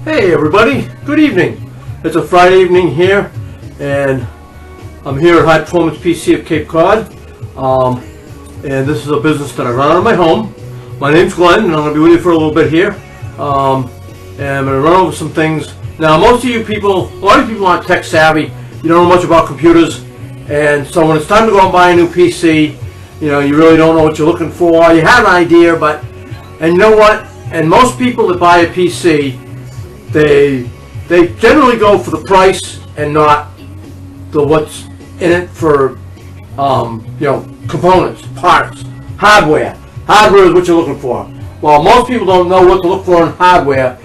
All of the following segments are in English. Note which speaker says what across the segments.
Speaker 1: Hey everybody, good evening. It's a Friday evening here, and I'm here at High Performance PC of Cape Cod, and this is a business that I run out of my home. My name's Glenn, and I'm going to be with you for a little bit here, and I'm going to run over some things. Now, most of you people, a lot of people aren't tech savvy. You don't know much about computers, and so when it's time to go and buy a new PC, you know, you really don't know what you're looking for. You have an idea, and you know what? And most people that buy a PC, they generally go for the price and not the what's in it for, you know, components, parts, hardware. Hardware is what you're looking for. Well, most people don't know what to look for in hardware.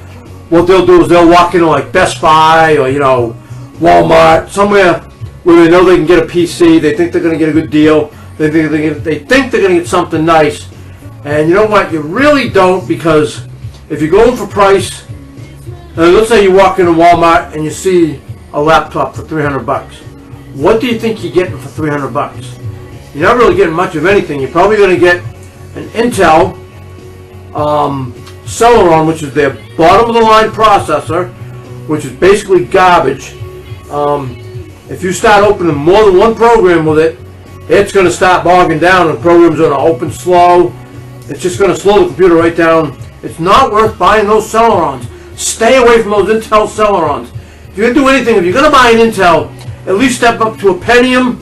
Speaker 1: What they'll do is they'll walk into like Best Buy or, you know, Walmart, somewhere where they know they can get a PC. They think they're going to get a good deal. They think they're going to get something nice. And you know what? You really don't, because if you're going for price, let's say you walk into Walmart and you see a laptop for $300. What do you think you're getting for $300? You're not really getting much of anything. You're probably going to get an Intel Celeron, which is their bottom of the line processor, which is basically garbage. If you start opening more than one program with it, it's going to start bogging down, and programs are going to open slow. It's just going to slow the computer right down. It's not worth buying those Celerons. Stay away from those Intel Celerons. If you're going to do anything, if you're going to buy an Intel, at least step up to a Pentium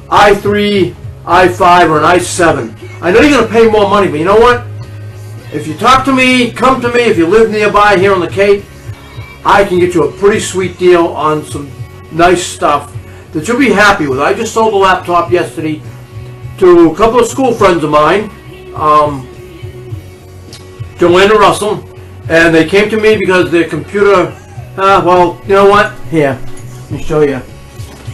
Speaker 1: i3, i5, or an i7. I know you're going to pay more money, but you know what? If you talk to me, come to me, if you live nearby here on the Cape, I can get you a pretty sweet deal on some nice stuff that you'll be happy with. I just sold a laptop yesterday to a couple of school friends of mine, Joanne and Russell, and they came to me because their computer, well, you know what? Here, let me show you.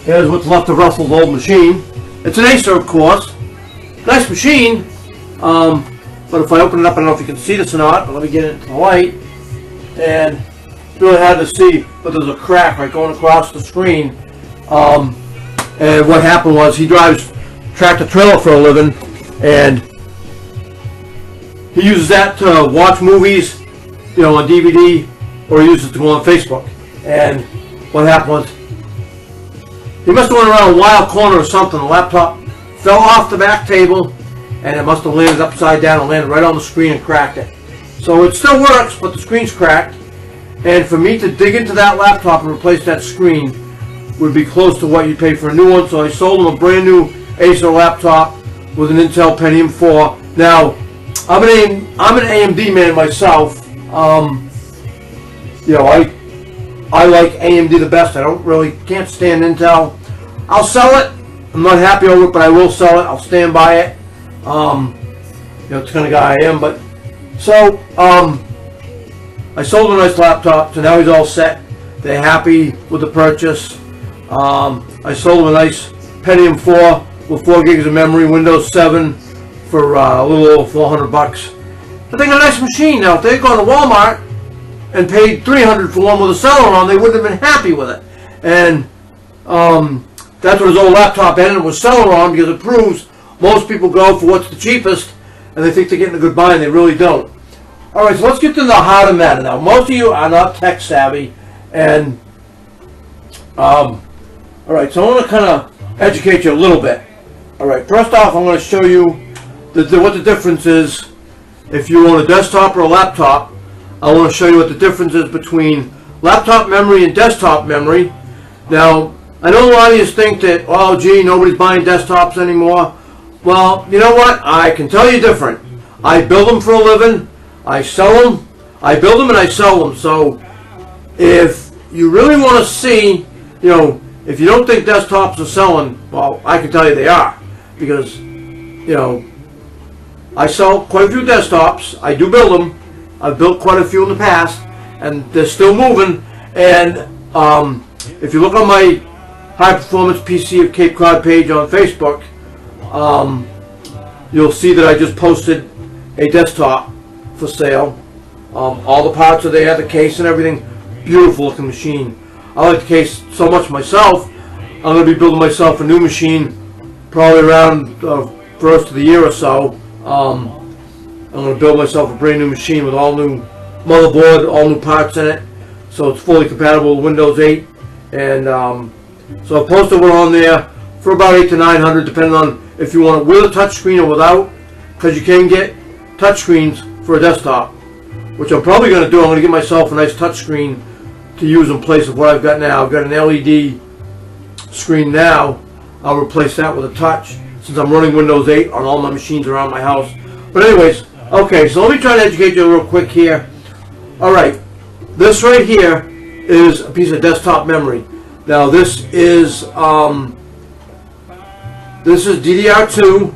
Speaker 1: Here's what's left of Russell's old machine. It's an Acer, of course. Nice machine, but if I open it up, I don't know if you can see this or not, but let me get it into the light. And it's really hard to see, but there's a crack right going across the screen. And what happened was he drives tractor trailer for a living, and he uses that to watch movies, you know, on DVD, or he uses it to go on Facebook. And what happened was he must have went around a wild corner or something. The laptop fell off the back table, and it must have landed upside down and landed right on the screen and cracked it. So it still works, but the screen's cracked. And for me to dig into that laptop and replace that screen would be close to what you pay for a new one. So I sold him a brand new Acer laptop with an Intel Pentium 4. Now, I'm an AMD man myself. You know, I like AMD the best. I can't stand Intel. I'll sell it. I'm not happy over it, but I will sell it. I'll stand by it. You know, it's the kind of guy I am. But so I sold a nice laptop, so now he's all set. They're happy with the purchase. I sold him a nice Pentium 4 with 4 gigs of memory, Windows 7 for a little over $400. But they got a nice machine. Now, if they'd gone to Walmart and paid $300 for one with a Celeron, they wouldn't have been happy with it. And that's what his old laptop ended with, Celeron, because it proves most people go for what's the cheapest, and they think they're getting a good buy, and they really don't. All right, so let's get to the heart of the matter now. Most of you are not tech savvy, and all right, so I want to kind of educate you a little bit. All right, first off, I'm going to show you what the difference is if you own a desktop or a laptop. I want to show you what the difference is between laptop memory and desktop memory. Now, I know a lot of you think that, oh, gee, nobody's buying desktops anymore. Well, you know what? I can tell you different. I build them for a living. I sell them. I build them and I sell them. So if you really want to see, you know, if you don't think desktops are selling, well, I can tell you they are. Because, you know, I sell quite a few desktops. I do build them. I've built quite a few in the past, and they're still moving. And if you look on my High Performance PC of Cape Cod page on Facebook, you'll see that I just posted a desktop for sale. All the parts are there, the case and everything. Beautiful looking machine. I like the case so much myself. I'm going to be building myself a new machine probably around first of the year or so. I'm going to build myself a brand new machine with all new motherboard, all new parts in it, so it's fully compatible with Windows 8. And so I posted one on there for about $800 to $900, depending on if you want it with a touchscreen or without, because you can get touchscreens for a desktop, which I'm probably going to do. I'm going to get myself a nice touchscreen to use in place of what I've got now. I've got an LED screen now. I'll replace that with a touch since I'm running Windows 8 on all my machines around my house. But anyways, okay, so let me try to educate you real quick here. Alright, this right here is a piece of desktop memory. Now this is DDR2,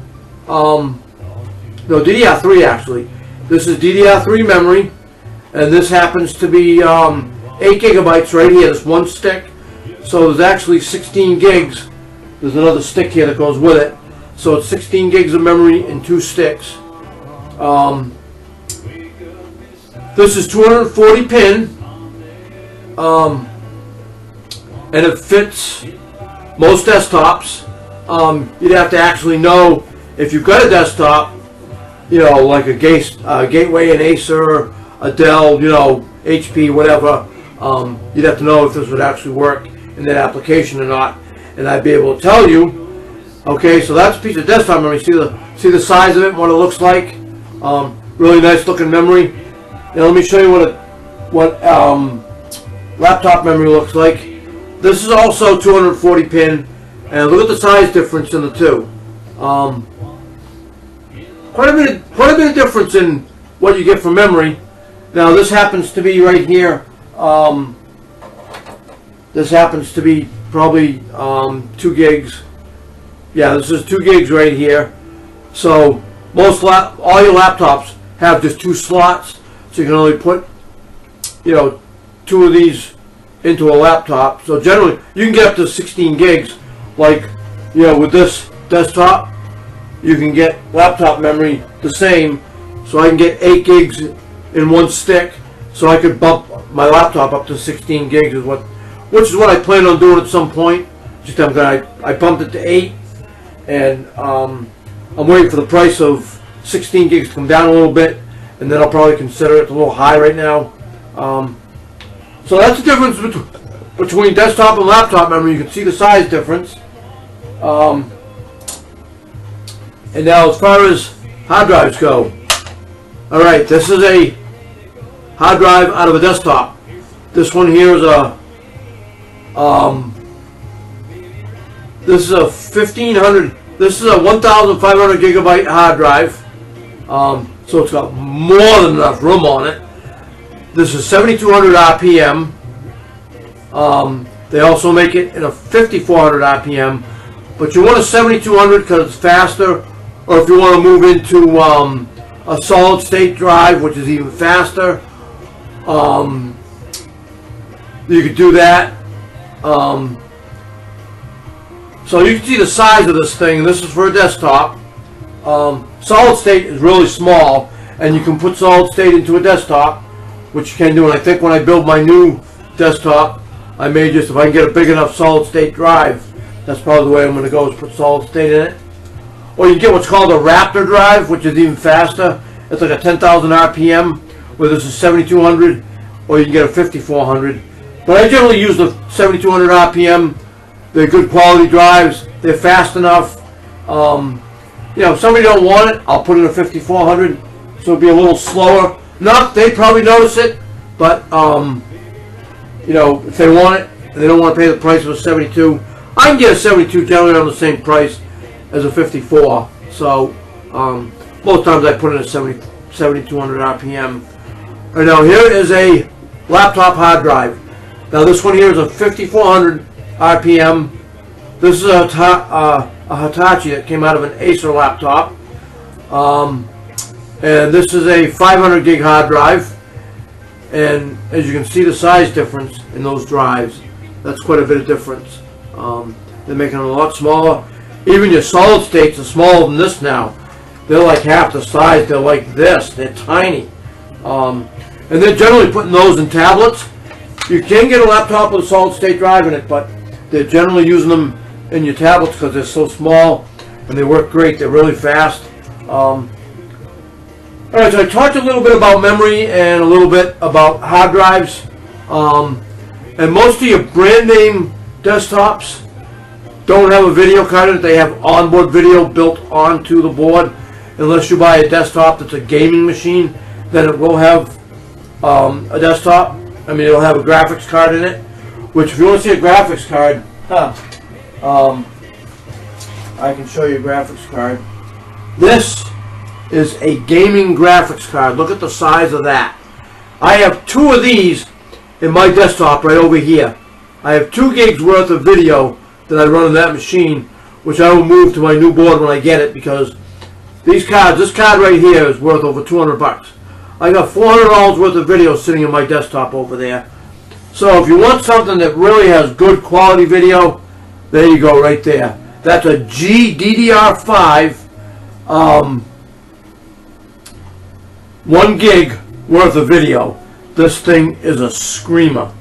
Speaker 1: no, DDR3 actually. This is DDR3 memory, and this happens to be 8 gigabytes right here, this one stick. So there's actually 16 gigs. There's another stick here that goes with it. So it's 16 gigs of memory in 2 sticks. This is 240 pin, and it fits most desktops. You'd have to actually know if you've got a desktop, you know, like a Gateway, an Acer, a Dell, you know, HP, whatever. You'd have to know if this would actually work in that application or not, and I'd be able to tell you. Okay, so that's a piece of desktop memory. See the size of it, what it looks like. Really nice looking memory. Now let me show you what laptop memory looks like. This is also 240 pin, and look at the size difference in the two. Quite a bit of difference in what you get from memory. Now this happens to be right here. This happens to be probably 2 gigs. Yeah, this is 2 gigs right here. So all your laptops have just 2 slots, so you can only put, you know, 2 of these into a laptop. So generally you can get up to 16 gigs. Like, you know, with this desktop, you can get laptop memory the same. So I can get 8 gigs in one stick, so I could bump my laptop up to 16 gigs, which is what I plan on doing at some point. Just I bumped it to 8, and I'm waiting for the price of 16 gigs to come down a little bit, and then I'll probably consider it a little high right now. So that's the difference between desktop and laptop memory. You can see the size difference. And now as far as hard drives go, alright, this is a hard drive out of a desktop. This one here is a this is a 1500, this is a 1500 gigabyte hard drive. So it's got more than enough room on it. This is 7200 RPM. They also make it in a 5400 RPM, but you want a 7200 because it's faster, or if you want to move into a solid state drive, which is even faster, you could do that. So you can see the size of this thing. This is for a desktop. Solid state is really small, and you can put solid state into a desktop, which you can do. And I think when I build my new desktop, I may just, if I can get a big enough solid state drive, that's probably the way I'm going to go, is put solid state in it. Or you can get what's called a Raptor drive, which is even faster. It's like a 10,000 RPM, where this is 7200, or you can get a 5400. But I generally use the 7200 RPM. They're good quality drives. They're fast enough. You know, if somebody don't want it, I'll put in a 5400, so it'll be a little slower. Not, they probably notice it, but you know, if they want it, and they don't want to pay the price of a 72, I can get a 72 generally on the same price as a 54. So most times I put in a 7200 RPM. Right now, here is a laptop hard drive. Now this one here is a 5400 RPM. This is a Hitachi that came out of an Acer laptop. And this is a 500 gig hard drive. And as you can see, the size difference in those drives, that's quite a bit of difference. They're making them a lot smaller. Even your solid states are smaller than this now. They're like half the size. They're like this. They're tiny. And they're generally putting those in tablets. You can get a laptop with a solid state drive in it, but they're generally using them in your tablets because they're so small and they work great. They're really fast. And Alright, so I talked a little bit about memory and a little bit about hard drives. And most of your brand name desktops don't have a video card in it. They have onboard video built onto the board. Unless you buy a desktop that's a gaming machine, then it will have a desktop. I mean, it'll have a graphics card in it. Which, if you want to see a graphics card, I can show you a graphics card. This is a gaming graphics card. Look at the size of that. I have 2 of these in my desktop right over here. I have 2 gigs worth of video that I run on that machine, which I will move to my new board when I get it, because these cards, this card right here is worth over 200 bucks. I got $400 worth of video sitting in my desktop over there. So if you want something that really has good quality video, there you go right there. That's a GDDR5 1 gig worth of video. This thing is a screamer.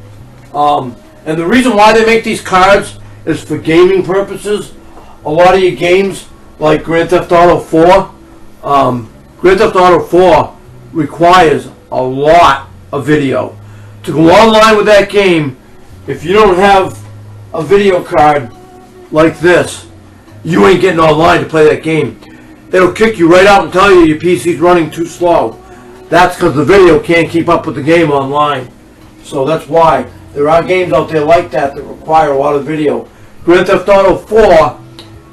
Speaker 1: And the reason why they make these cards is for gaming purposes. A lot of your games, like Grand Theft Auto 4, Grand Theft Auto 4 requires a lot of video. To go online with that game, if you don't have a video card like this, you ain't getting online to play that game. It'll kick you right out and tell you your PC's running too slow. That's because the video can't keep up with the game online. So that's why. There are games out there like that that require a lot of video. Grand Theft Auto 4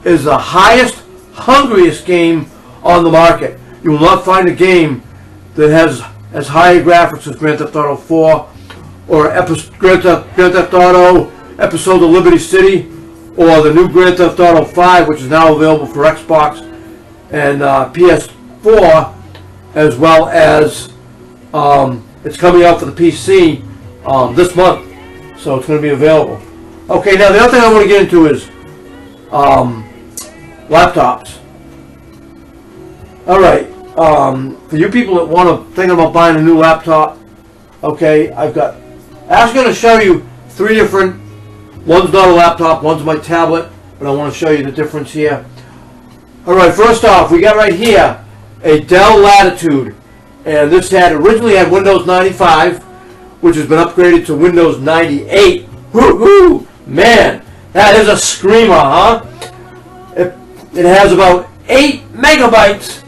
Speaker 1: is the highest, hungriest game on the market. You will not find a game that has as high graphics as Grand Theft Auto 4 or Grand Theft Auto Episode of Liberty City, or the new Grand Theft Auto 5, which is now available for Xbox and PS4, as well as it's coming out for the PC this month, so it's going to be available. Okay, now the other thing I want to get into is laptops. Alright, for you people that want to think about buying a new laptop, okay, I'm going to show you 3 different, one's not a laptop, one's my tablet, but I want to show you the difference here. Alright, first off, we got right here a Dell Latitude, and this originally had Windows 95, which has been upgraded to Windows 98. Woo-hoo! Man, that is a screamer, huh? It has about 8 megabytes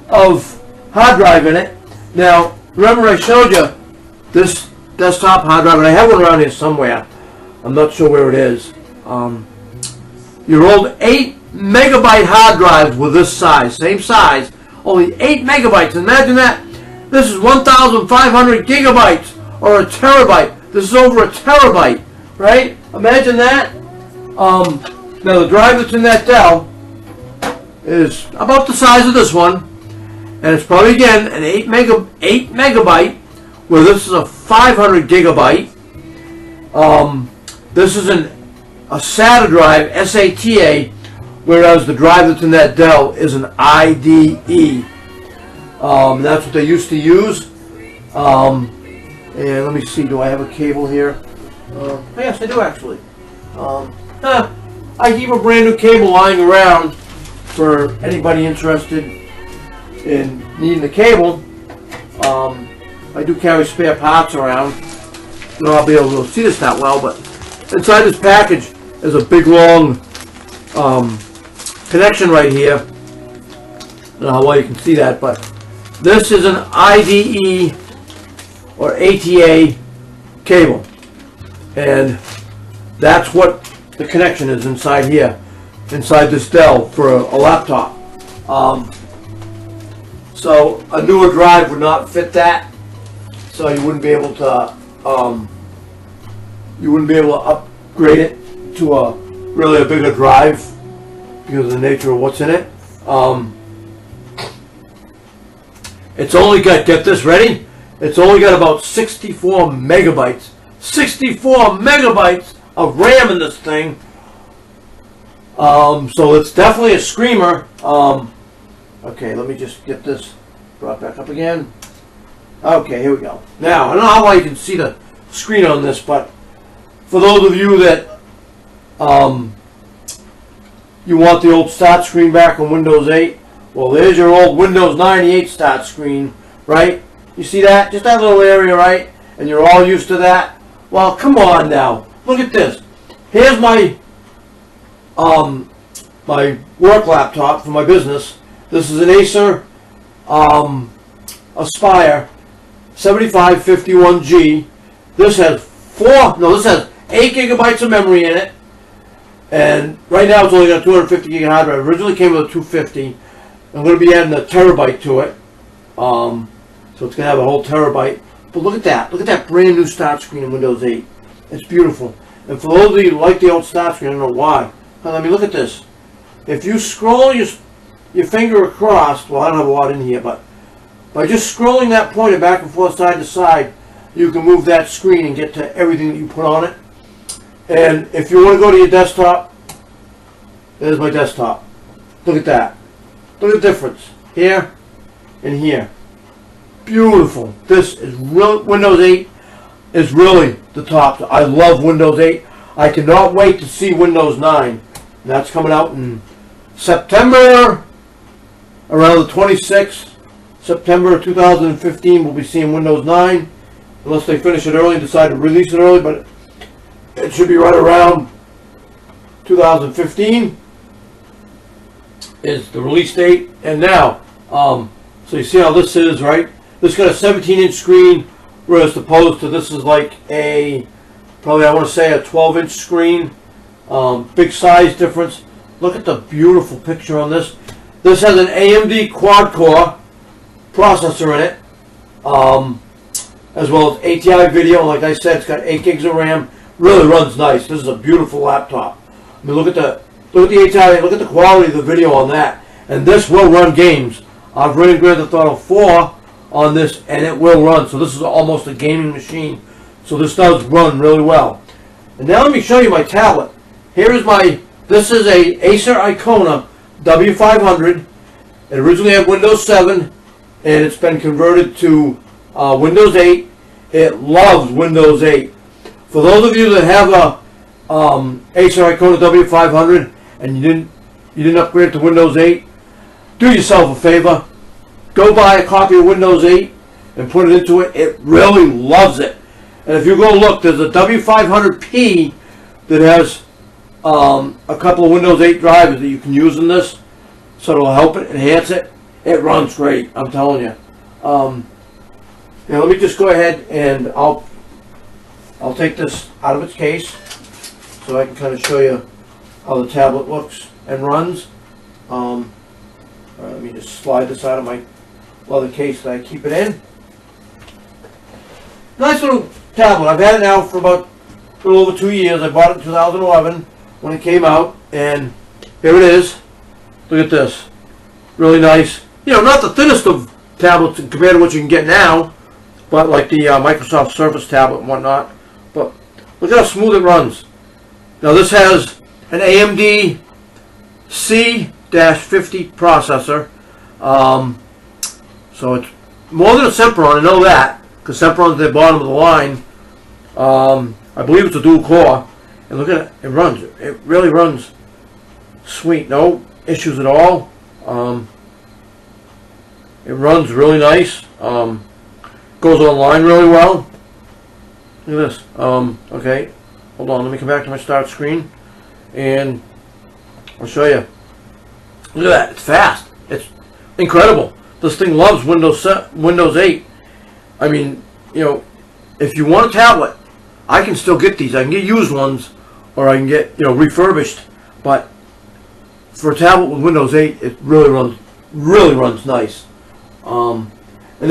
Speaker 1: of hard drive in it. Now, remember I showed you this desktop hard drive, and I have one around here somewhere. I'm not sure where it is. Your old 8 megabyte hard drives were this size, same size, only 8 megabytes. Imagine that. This is 1,500 gigabytes or a terabyte. This is over a terabyte, right? Imagine that. Now the drive that's in that Dell is about the size of this one, and it's probably again an 8 megabyte, where this is a 500 gigabyte. This is a SATA drive, SATA, whereas the drive that's in that Dell is an IDE. That's what they used to use. And let me see, do I have a cable here? Yes, I do actually. I keep a brand new cable lying around for anybody interested in needing the cable. I do carry spare parts around. You know, I'll be able to see this that well, but inside this package is a big long connection right here. I don't know how well you can see that, but this is an IDE or ATA cable, and that's what the connection is inside here, inside this Dell for a laptop. So a newer drive would not fit that, so you wouldn't be able to upgrade it to a bigger drive because of the nature of what's in it. It's only got, get this ready, it's only got about 64 megabytes. 64 megabytes of RAM in this thing. So it's definitely a screamer. Okay, let me just get this brought back up again. Okay, here we go. Now, I don't know how well you can see the screen on this, but for those of you that you want the old start screen back on Windows 8, well, there's your old Windows 98 start screen right? You see that? Just that little area, right? And you're all used to that. Well, come on now. Look at this. Here's my my work laptop for my business. This is an Acer Aspire 7551G. This has 8 gigabytes of memory in it. And right now it's only got 250 gig hard drive. Originally came with a 250. I'm going to be adding a terabyte to it. So it's going to have a whole terabyte. But look at that. Look at that brand new start screen in Windows 8. It's beautiful. And for those of you who like the old start screen, I don't know why. But I mean, look at this. If you scroll your finger across, well, I don't have a lot in here, but by just scrolling that pointer back and forth side to side, you can move that screen and get to everything that you put on it. And if you want to go to your desktop, there's my desktop. Look at that. Look at the difference here and here. Beautiful. This is real. Windows 8 is really the top. I love Windows 8. I cannot wait to see Windows 9. That's coming out in September, around the 26th. September 2015, we'll be seeing Windows 9, unless they finish it early and decide to release it early, but it should be right around 2015 is the release date. And now, so you see how this is, right? This got a 17-inch screen, whereas opposed to this is like a, probably I want to say a 12-inch screen. Big size difference. Look at the beautiful picture on this. This has an AMD quad-core processor in it, as well as ATI video. Like I said, it's got 8 gigs of RAM. Really runs nice. This is a beautiful laptop. I mean, look at the ATI. Look at the quality of the video on that. And this will run games. I've running Grand Theft Auto 4 on this, and it will run. So this is almost a gaming machine. So this does run really well. And now let me show you my tablet. Here is this is a Acer Icona W500. It originally had Windows 7, and it's been converted to Windows 8. It loves Windows 8. For those of you that have a Acer Icona W500 and you didn't upgrade to Windows 8, do yourself a favor. Go buy a copy of Windows 8 and put it into it. It really loves it. And if you go look, there's a W500P that has a couple of Windows 8 drivers that you can use in this, so it'll help it, enhance it. It runs great, I'm telling you. Now let me just go ahead and I'll take this out of its case so I can kind of show you how the tablet looks and runs. All right, let me just slide this out of my leather case that I keep it in. Nice little tablet. I've had it now for about a little over 2 years. I bought it in 2011 when it came out, and here it is. Look at this. Really nice. You know, not the thinnest of tablets compared to what you can get now, but like the Microsoft Surface tablet and whatnot. But look at how smooth it runs. Now this has an AMD C-50 processor. So it's more than a Sempron, I know that, because Sempron's at the bottom of the line. I believe it's a dual core. And look at it, it runs. It really runs sweet. No issues at all. It runs really nice. Goes online really well. Look at this. Okay, hold on. Let me come back to my start screen, and I'll show you. Look at that. It's fast. It's incredible. This thing loves Windows 8. I mean, you know, if you want a tablet, I can still get these. I can get used ones, or I can get, you know, refurbished. But for a tablet with Windows 8, it really runs nice. And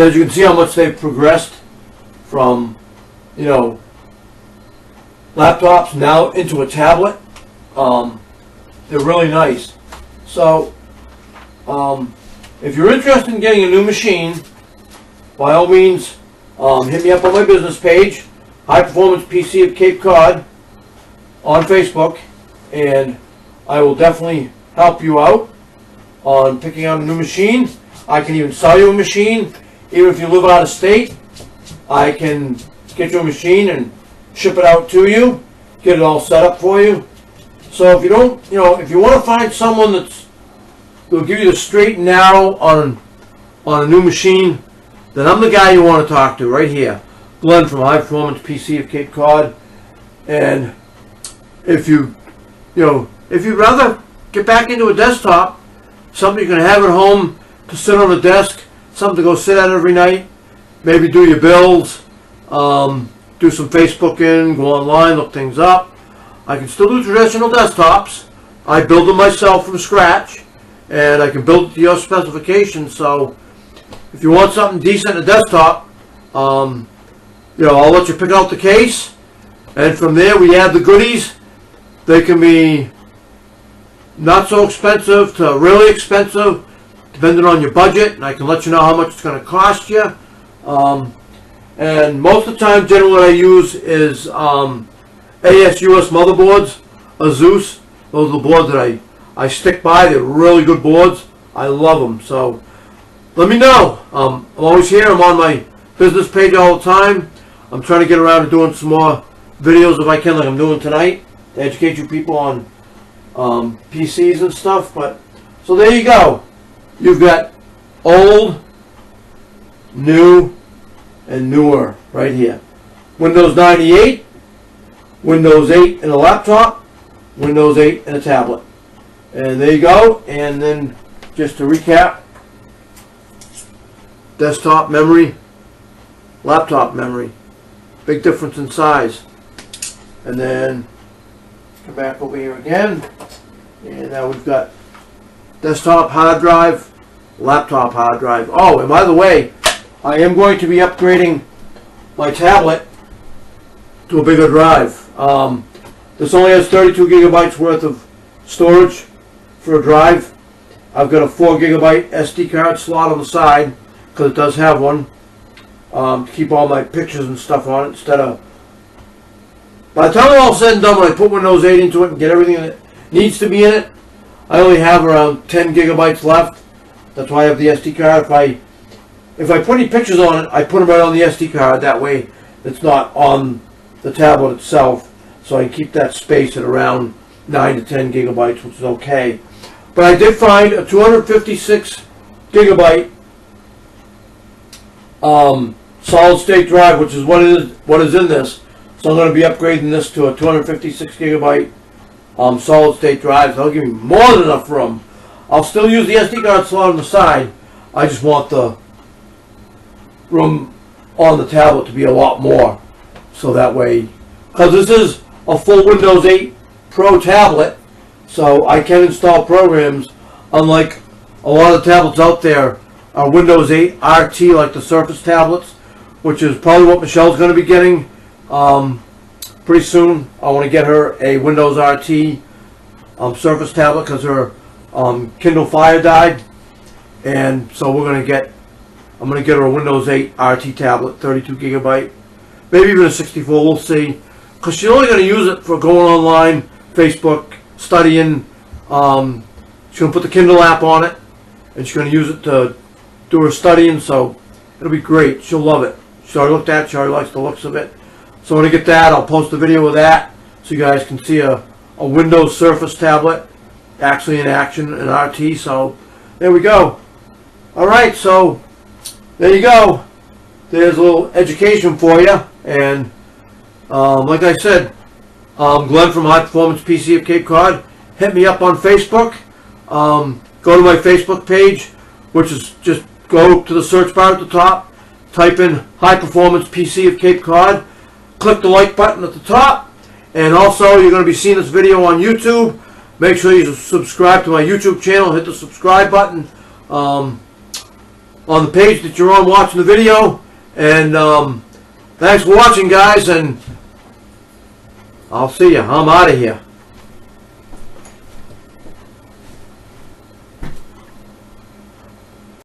Speaker 1: as you can see how much they've progressed from, you know, laptops now into a tablet. They're really nice. So, if you're interested in getting a new machine, by all means, hit me up on my business page, High Performance PC of Cape Cod, on Facebook, and I will definitely help you out on picking out a new machine. I can even sell you a machine, even if you live out of state. I can get you a machine and ship it out to you, get it all set up for you. So if you don't, you know, if you want to find someone that'll give you the straight and narrow on a new machine, then I'm the guy you want to talk to right here. Glenn from High Performance PC of Cape Cod. And if you'd rather get back into a desktop, something you can have at home to sit on a desk, something to go sit at every night, maybe do your bills, do some Facebooking, go online, look things up. I can still do traditional desktops. I build them myself from scratch, and I can build it to your specifications. So if you want something decent in a desktop, I'll let you pick out the case, and from there we add the goodies. They can be not so expensive to really expensive, depending on your budget, and I can let you know how much it's going to cost you. And most of the time, generally what I use is ASUS motherboards, Asus. Those are the boards that I stick by. They're really good boards. I love them. So let me know. I'm always here. I'm on my business page all the time. I'm trying to get around to doing some more videos if I can, like I'm doing tonight, to educate you people on PCs and stuff. But so there you go. You've got old, new, and newer right here. Windows 98, Windows 8 in a laptop, Windows 8 in a tablet. And there you go. And then just to recap, desktop memory, laptop memory. Big difference in size. And then come back over here again. And now we've got desktop hard drive, laptop hard drive. Oh, and by the way, I am going to be upgrading my tablet to a bigger drive. This only has 32 gigabytes worth of storage for a drive. I've got a 4 gigabyte SD card slot on the side, because it does have one, to keep all my pictures and stuff on it, instead of, by the time it's all said and done, when I put Windows 8 into it and get everything that needs to be in it, I only have around 10 gigabytes left. That's why I have the SD card. If I put any pictures on it, I put them right on the SD card. That way it's not on the tablet itself. So I can keep that space at around 9 to 10 gigabytes, which is okay. But I did find a 256 gigabyte solid state drive, which is what is in this. So I'm going to be upgrading this to a 256 gigabyte solid state drive. So that'll give me more than enough room. I'll still use the SD card slot on the side. I just want the room on the tablet to be a lot more. So that way, because this is a full Windows 8 Pro tablet, so I can install programs, unlike a lot of the tablets out there are Windows 8 RT, like the Surface tablets, which is probably what Michelle's going to be getting pretty soon. I want to get her a Windows RT Surface tablet, because her Kindle Fire died, and so I'm going to get her a Windows 8 RT tablet, 32 gigabyte, maybe even a 64, we'll see, because she's only going to use it for going online, Facebook, studying. She's going to put the Kindle app on it, and she's going to use it to do her studying, so it'll be great. She'll love it. She already looked at it. She already likes the looks of it. So when I get that, I'll post a video of that, so you guys can see a Windows Surface tablet actually in action in RT. So there we go. Alright, so there you go. There's a little education for you. And like I said, Glenn from High Performance PC of Cape Cod. Hit me up on Facebook. Go to my Facebook page, which is just go to the search bar at the top, type in High Performance PC of Cape Cod, click the like button at the top, and also you're going to be seeing this video on YouTube. Make sure you subscribe to my YouTube channel, hit the subscribe button on the page that you're on watching the video. And thanks for watching, guys, and I'll see you. I'm out of here.